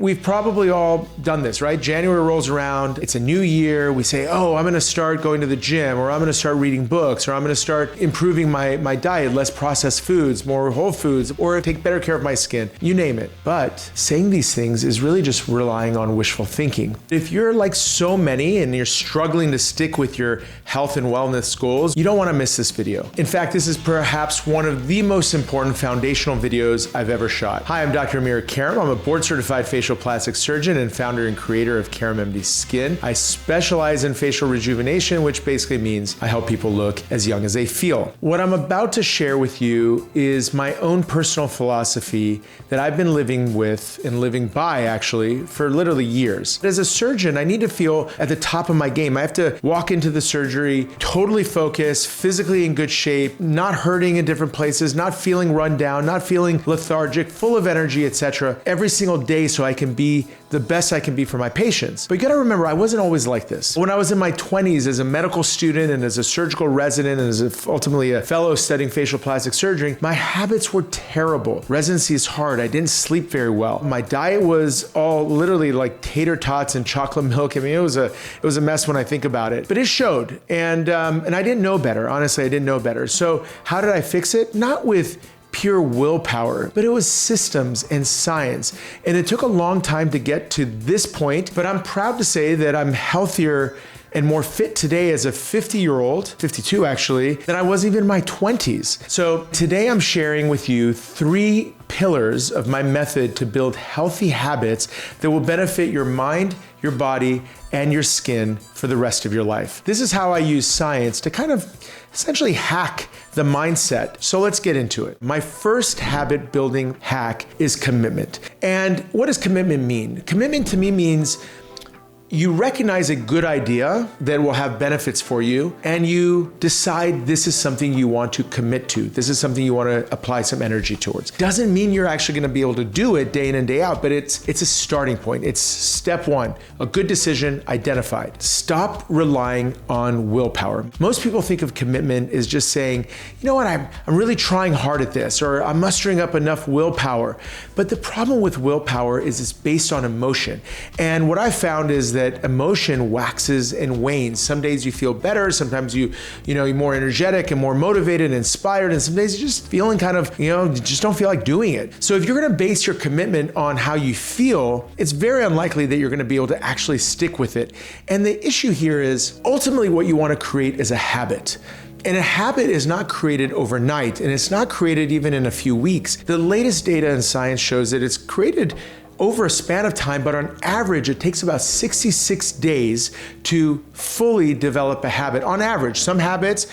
We've probably all done this, right? January rolls around, it's a new year, we say, oh, I'm gonna start going to the gym, or I'm gonna start reading books, or I'm gonna start improving my diet, less processed foods, more whole foods, or take better care of my skin, you name it. But saying these things is really just relying on wishful thinking. If you're like so many and you're struggling to stick with your health and wellness goals, you don't wanna miss this video. In fact, this is perhaps one of the most important foundational videos I've ever shot. Hi, I'm Dr. Amir Karam. I'm a board-certified facial plastic surgeon and founder and creator of KaramMD Skin. I specialize in facial rejuvenation, which basically means I help people look as young as they feel. What I'm about to share with you is my own personal philosophy that I've been living with and living by actually for literally years. As a surgeon, I need to feel at the top of my game. I have to walk into the surgery totally focused, physically in good shape, not hurting in different places, not feeling run down, not feeling lethargic, full of energy, etc. every single day so I can be the best I can be for my patients. But you gotta remember, I wasn't always like this. When I was in my 20s as a medical student and as a surgical resident and as ultimately a fellow studying facial plastic surgery, my habits were terrible. Residency is hard. I didn't sleep very well. My diet was all literally like tater tots and chocolate milk. I mean, it was a mess when I think about it, but it showed. And I didn't know better. Honestly, I didn't know better. So how did I fix it? Not with pure willpower, but it was systems and science. And it took a long time to get to this point, but I'm proud to say that I'm healthier and more fit today as a 50-year-old, 52 actually, than I was even in my 20s. So today I'm sharing with you 3 pillars of my method to build healthy habits that will benefit your mind, your body, and your skin for the rest of your life. This is how I use science to kind of essentially hack the mindset. So let's get into it. My first habit building hack is commitment. And what does commitment mean? Commitment to me means you recognize a good idea that will have benefits for you, and you decide this is something you want to commit to. This is something you want to apply some energy towards. Doesn't mean you're actually going to be able to do it day in and day out, but it's a starting point. It's step 1, a good decision identified. Stop relying on willpower. Most people think of commitment as just saying, you know what, I'm really trying hard at this, or I'm mustering up enough willpower. But the problem with willpower is it's based on emotion. And what I found is that emotion waxes and wanes. Some days you feel better, sometimes you're more energetic and more motivated and inspired, and some days you're just feeling kind of, you just don't feel like doing it. So if you're gonna base your commitment on how you feel, it's very unlikely that you're gonna be able to actually stick with it. And the issue here is ultimately what you wanna create is a habit. And a habit is not created overnight, and it's not created even in a few weeks. The latest data in science shows that it's created over a span of time, but on average, it takes about 66 days to fully develop a habit. On average, some habits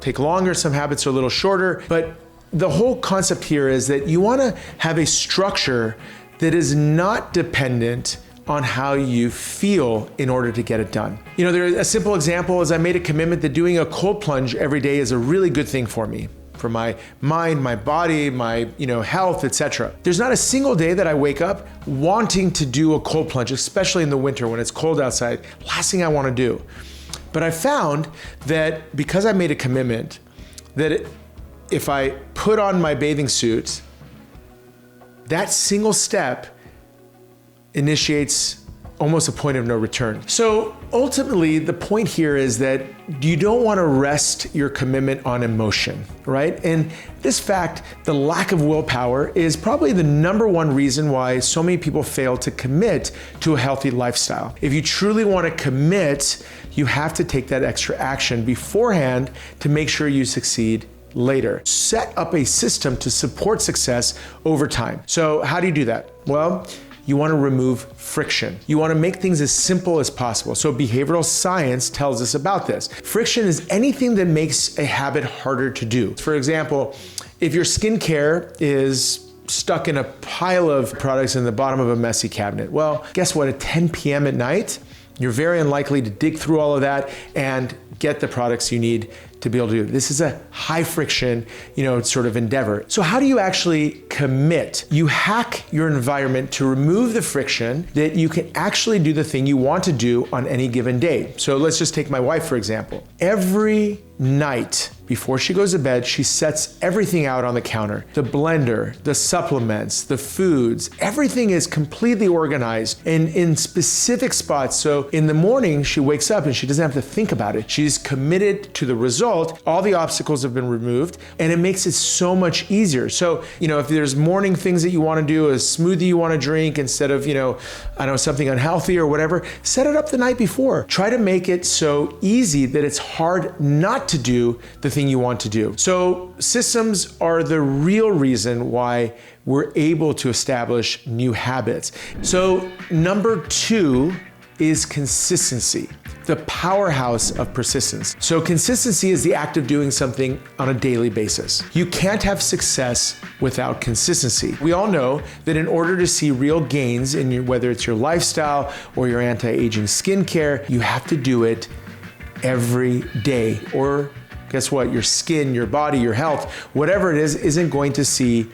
take longer, some habits are a little shorter, but the whole concept here is that you wanna have a structure that is not dependent on how you feel in order to get it done. A simple example is I made a commitment that doing a cold plunge every day is a really good thing for me, for my mind, my body, my health, etc. There's not a single day that I wake up wanting to do a cold plunge, especially in the winter when it's cold outside. Last thing I want to do. But I found that because I made a commitment that if I put on my bathing suit, that single step initiates almost a point of no return. So ultimately, the point here is that you don't want to rest your commitment on emotion, right? And this fact, the lack of willpower, is probably the #1 reason why so many people fail to commit to a healthy lifestyle. If you truly want to commit, you have to take that extra action beforehand to make sure you succeed later. Set up a system to support success over time. So how do you do that? Well, you want to remove friction. You want to make things as simple as possible. So behavioral science tells us about this. Friction is anything that makes a habit harder to do. For example, if your skincare is stuck in a pile of products in the bottom of a messy cabinet, well, guess what? At 10 p.m. at night, you're very unlikely to dig through all of that and get the products you need to be able to do. This is a high friction, sort of endeavor. So how do you actually commit? You hack your environment to remove the friction that you can actually do the thing you want to do on any given day. So let's just take my wife, for example. Every night before she goes to bed, she sets everything out on the counter. The blender, the supplements, the foods, everything is completely organized and in specific spots. So in the morning, she wakes up and she doesn't have to think about it. She's committed to the result. All the obstacles have been removed and it makes it so much easier. So, if there's morning things that you want to do, a smoothie you want to drink instead of, something unhealthy or whatever, set it up the night before. Try to make it so easy that it's hard not to do the thing you want to do. So systems are the real reason why we're able to establish new habits. So number 2 is consistency, the powerhouse of persistence. So consistency is the act of doing something on a daily basis. You can't have success without consistency. We all know that in order to see real gains in whether it's your lifestyle or your anti-aging skincare, you have to do it every day, or guess what? Your skin, your body, your health, whatever it is, isn't going to see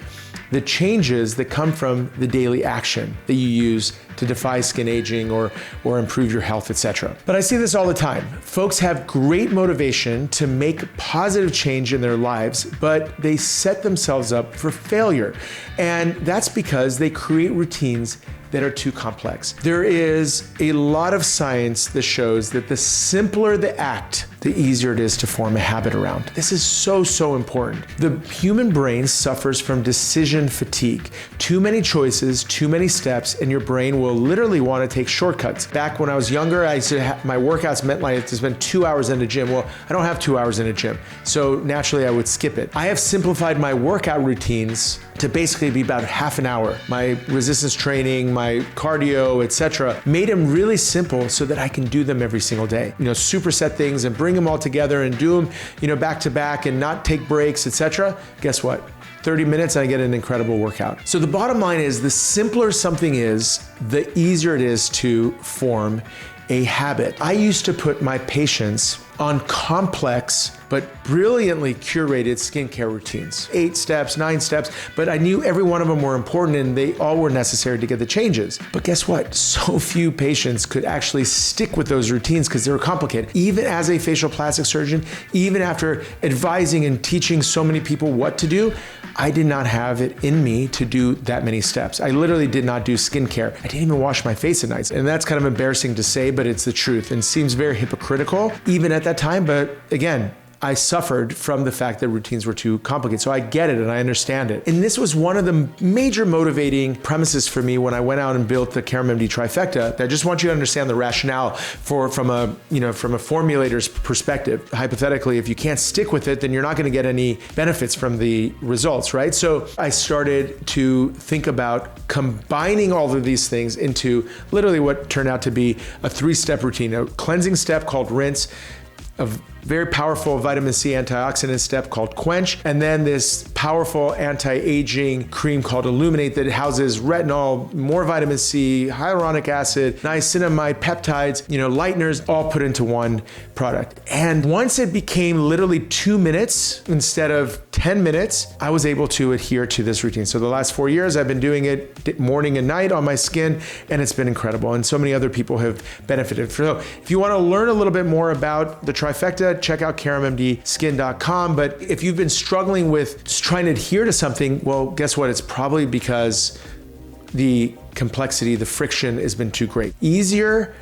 the changes that come from the daily action that you use to defy skin aging or improve your health, etc. But I see this all the time. Folks have great motivation to make positive change in their lives, but they set themselves up for failure. And that's because they create routines that are too complex. There is a lot of science that shows that the simpler the act, the easier it is to form a habit around. This is so important. The human brain suffers from decision fatigue. Too many choices, too many steps, and your brain will literally want to take shortcuts. Back when I was younger, I used to have, my workouts meant I had to spend 2 hours in a gym. Well, I don't have 2 hours in a gym, so naturally I would skip it. I have simplified my workout routines to basically be about half an hour. My resistance training, my cardio, etc., made them really simple so that I can do them every single day. Superset things and bring them all together and do them, back to back and not take breaks, etc. Guess what? 30 minutes and I get an incredible workout. So the bottom line is, the simpler something is, the easier it is to form a habit. I used to put my patients on complex but brilliantly curated skincare routines. 8 steps, 9 steps, but I knew every one of them were important and they all were necessary to get the changes. But guess what? So few patients could actually stick with those routines because they were complicated. Even as a facial plastic surgeon, even after advising and teaching so many people what to do, I did not have it in me to do that many steps. I literally did not do skincare. I didn't even wash my face at night. And that's kind of embarrassing to say, but it's the truth and seems very hypocritical even at that time. But again, I suffered from the fact that routines were too complicated. So I get it and I understand it. And this was one of the major motivating premises for me when I went out and built the KaramMD Trifecta. I just want you to understand the rationale from a formulator's perspective. Hypothetically, if you can't stick with it, then you're not going to get any benefits from the results, right? So I started to think about combining all of these things into literally what turned out to be a 3-step routine, a cleansing step called rinse, a very powerful vitamin C antioxidant step called Quench, and then this powerful anti-aging cream called Illuminate that houses retinol, more vitamin C, hyaluronic acid, niacinamide, peptides, lighteners, all put into one product. And once it became literally 2 minutes instead of 10 minutes, I was able to adhere to this routine. So the last 4 years, I've been doing it morning and night on my skin, and it's been incredible. And so many other people have benefited. So if you want to learn a little bit more about the Trifecta, check out KaramMDskin.com. But if you've been struggling with just trying to adhere to something, well, guess what? It's probably because the complexity, the friction has been too great. Easier,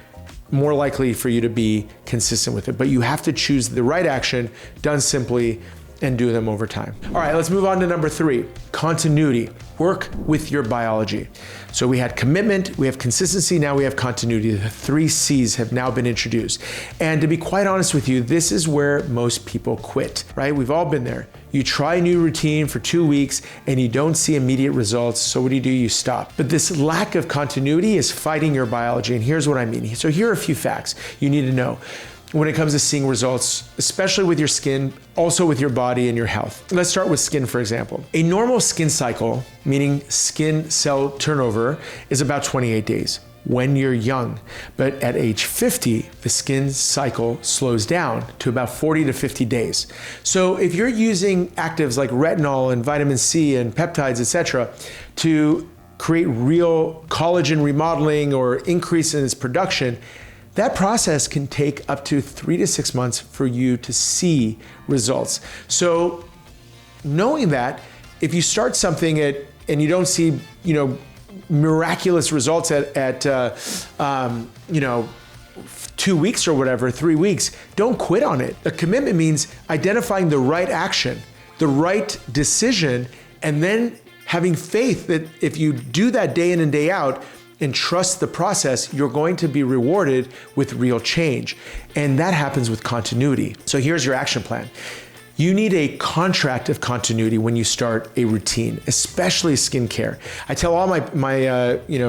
more likely for you to be consistent with it. But you have to choose the right action, done simply, and do them over time. All right, let's move on to number 3, continuity. Work with your biology. So we had commitment, we have consistency, now we have continuity. The 3 C's have now been introduced. And to be quite honest with you, this is where most people quit, right? We've all been there. You try a new routine for 2 weeks and you don't see immediate results. So what do? You stop. But this lack of continuity is fighting your biology. And here's what I mean. So here are a few facts you need to know when it comes to seeing results, especially with your skin, also with your body and your health. Let's start with skin, for example. A normal skin cycle, meaning skin cell turnover, is about 28 days when you're young. But at age 50, the skin cycle slows down to about 40 to 50 days. So if you're using actives like retinol and vitamin C and peptides, etc., to create real collagen remodeling or increase in its production, That process can take up to 3 to 6 months for you to see results. So knowing that, if you start something and you don't see, miraculous results at 2 weeks or whatever, 3 weeks, don't quit on it. A commitment means identifying the right action, the right decision, and then having faith that if you do that day in and day out and trust the process, you're going to be rewarded with real change. And that happens with continuity. So here's your action plan. You need a contract of continuity when you start a routine, especially skincare. I tell all my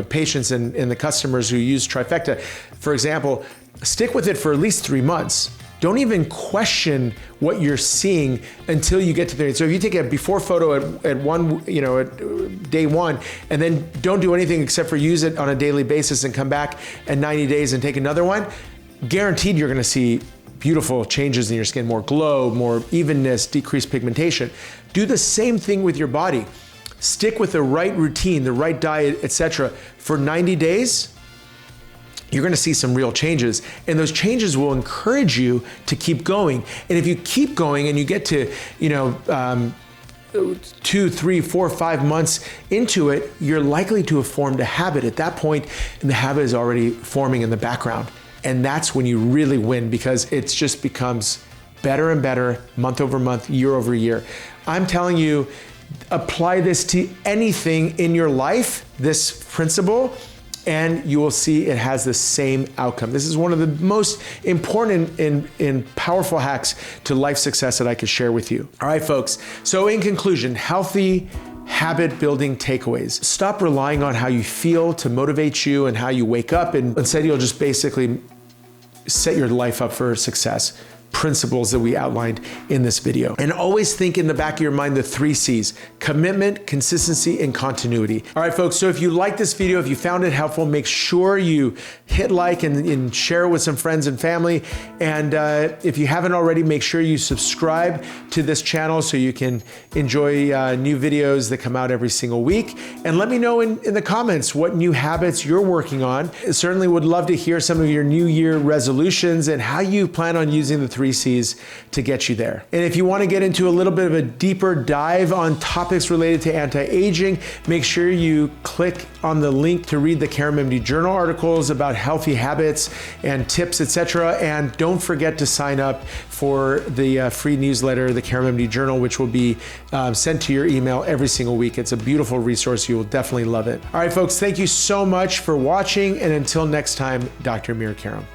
patients and the customers who use Trifecta, for example, stick with it for at least 3 months. Don't even question what you're seeing until you get to the end. So if you take a before photo at day one, and then don't do anything except for use it on a daily basis and come back in 90 days and take another one, guaranteed you're gonna see beautiful changes in your skin, more glow, more evenness, decreased pigmentation. Do the same thing with your body. Stick with the right routine, the right diet, etc. For 90 days, you're gonna see some real changes, and those changes will encourage you to keep going. And if you keep going and you get to 2, 3, 4, 5 months into it, you're likely to have formed a habit at that point, and the habit is already forming in the background. And that's when you really win, because it just becomes better and better month over month, year over year. I'm telling you, apply this to anything in your life, this principle, and you will see it has the same outcome. This is one of the most important and powerful hacks to life success that I could share with you. All right, folks. So in conclusion, healthy habit building takeaways. Stop relying on how you feel to motivate you and how you wake up, and instead you'll just basically set your life up for success. Principles that we outlined in this video. And always think in the back of your mind the 3 C's: commitment, consistency, and continuity. All right, folks, so if you like this video, if you found it helpful, make sure you hit like and share it with some friends and family. And if you haven't already, make sure you subscribe to this channel so you can enjoy new videos that come out every single week. And let me know in the comments what new habits you're working on. I certainly would love to hear some of your New Year resolutions and how you plan on using the 3 C's to get you there. And if you want to get into a little bit of a deeper dive on topics related to anti-aging, make sure you click on the link to read the KaramMD journal articles about healthy habits and tips, etc. And don't forget to sign up for the free newsletter, the KaramMD journal, which will be sent to your email every single week. It's a beautiful resource. You will definitely love it. All right, folks, thank you so much for watching. And until next time, Dr. Amir Karam.